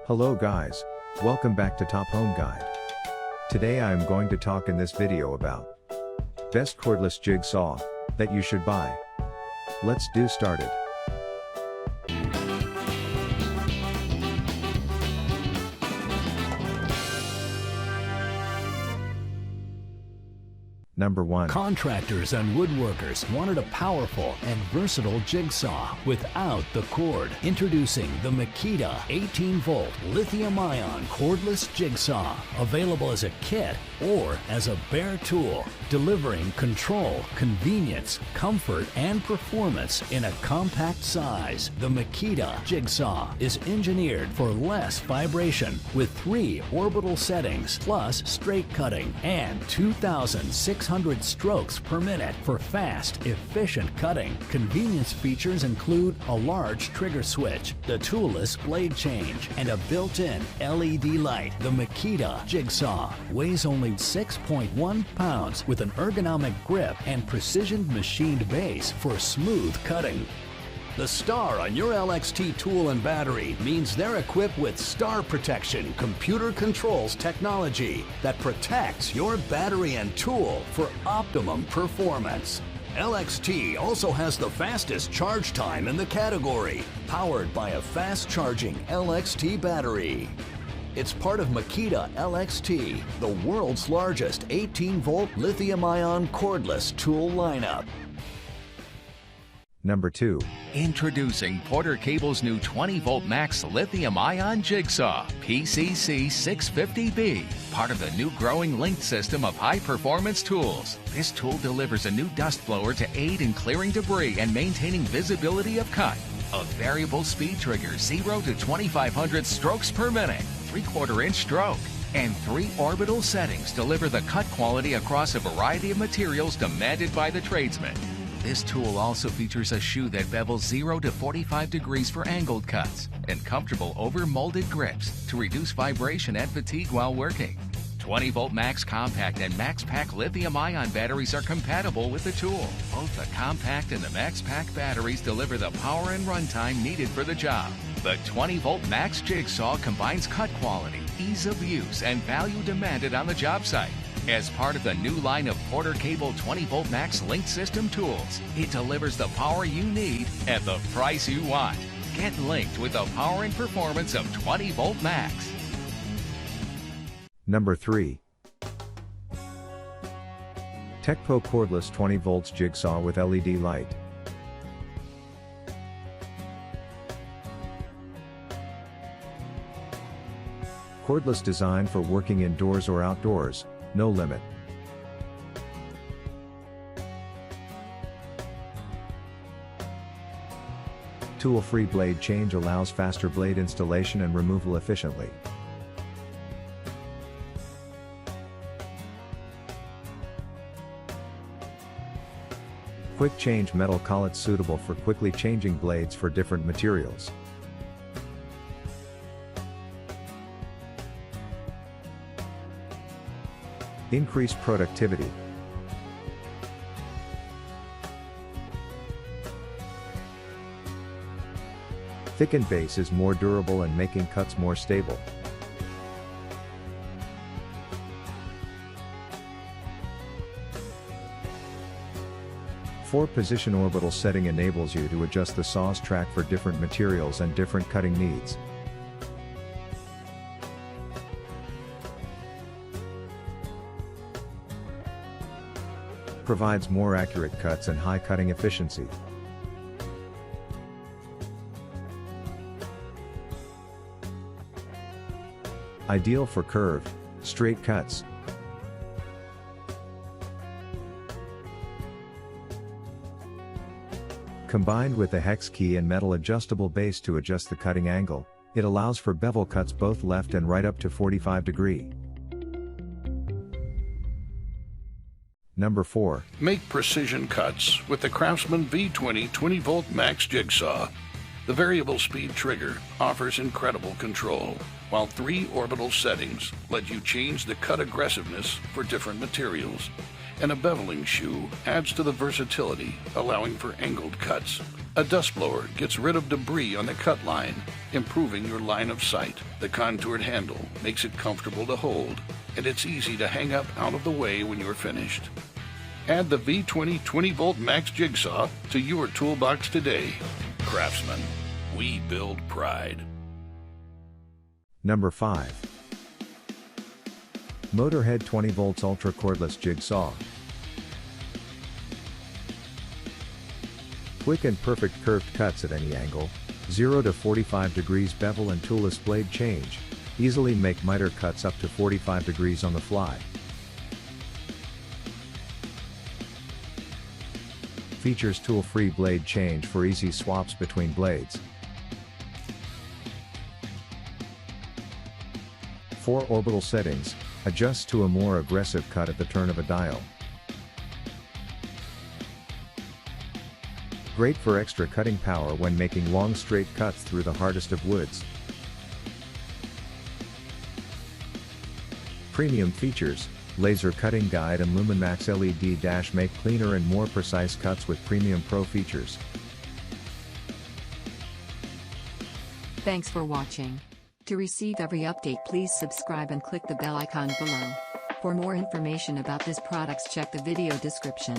Hello guys, welcome back to Top Home Guide. Today I am going to talk in this video about best cordless jigsaw that you should buy. Let's do started. Number 1. Contractors and woodworkers wanted a powerful and versatile jigsaw without the cord. Introducing the Makita 18-volt lithium-ion cordless jigsaw, available as a kit or as a bare tool, delivering control, convenience, comfort, and performance in a compact size. The Makita jigsaw is engineered for less vibration with 3 orbital settings plus straight cutting and 2,600 strokes per minute for fast, efficient cutting. Convenience features include a large trigger switch, the toolless blade change, and a built-in LED light. The Makita jigsaw weighs only 6.1 pounds with an ergonomic grip and precision machined base for smooth cutting. The star on your LXT tool and battery means they're equipped with Star Protection computer controls technology that protects your battery and tool for optimum performance. LXT also has the fastest charge time in the category, powered by a fast-charging LXT battery. It's part of Makita LXT, the world's largest 18-volt lithium-ion cordless tool lineup. Number 2. Introducing Porter Cable's new 20-volt MAX lithium-ion jigsaw, PCC 650B, part of the new growing linked system of high-performance tools. This tool delivers a new dust blower to aid in clearing debris and maintaining visibility of cut. A variable speed trigger, 0 to 2,500 strokes per minute, 3/4-inch stroke, and 3 orbital settings deliver the cut quality across a variety of materials demanded by the tradesman. This tool also features a shoe that bevels 0 to 45 degrees for angled cuts and comfortable over-molded grips to reduce vibration and fatigue while working. 20-volt Max Compact and Max Pack lithium-ion batteries are compatible with the tool. Both the Compact and the Max Pack batteries deliver the power and runtime needed for the job. The 20-volt Max Jigsaw combines cut quality, ease of use, and value demanded on the job site. As part of the new line of Porter Cable 20-volt Max linked system tools, it delivers the power you need at the price you want. Get linked with the power and performance of 20-volt Max. Number 3. TECCPO cordless 20 volts jigsaw with LED light. Cordless design for working indoors or outdoors, no limit. Tool-free blade change allows faster blade installation and removal efficiently. Quick change metal collets suitable for quickly changing blades for different materials. Increased productivity. Thickened base is more durable and making cuts more stable. Four-position orbital setting enables you to adjust the saw's track for different materials and different cutting needs. Provides more accurate cuts and high cutting efficiency. Ideal for curved, straight cuts. Combined with the hex key and metal adjustable base to adjust the cutting angle, it allows for bevel cuts both left and right up to 45 degree. Number 4. Make precision cuts with the CRAFTSMAN V20 20-volt Max Jigsaw. The variable speed trigger offers incredible control, while 3 orbital settings let you change the cut aggressiveness for different materials. and a beveling shoe adds to the versatility, allowing for angled cuts. A dust blower gets rid of debris on the cut line, improving your line of sight. The contoured handle makes it comfortable to hold, and it's easy to hang up out of the way when you're finished. Add the V20 20-volt MAX Jig Saw to your toolbox today. Craftsman, we build pride. Number 5. MOTORHEAD 20 volts Ultra Cordless Jig Saw. Quick and perfect curved cuts at any angle, 0 to 45 degrees bevel and toolless blade change, easily make miter cuts up to 45 degrees on the fly. Features tool-free blade change for easy swaps between blades. 4 orbital settings, adjusts to a more aggressive cut at the turn of a dial. Great for extra cutting power when making long straight cuts through the hardest of woods. Premium features, laser cutting guide and LumenMax LED dash make cleaner and more precise cuts with premium pro features. Thanks for watching. To receive every update, please subscribe and click the bell icon below. For more information about this products, check the video description.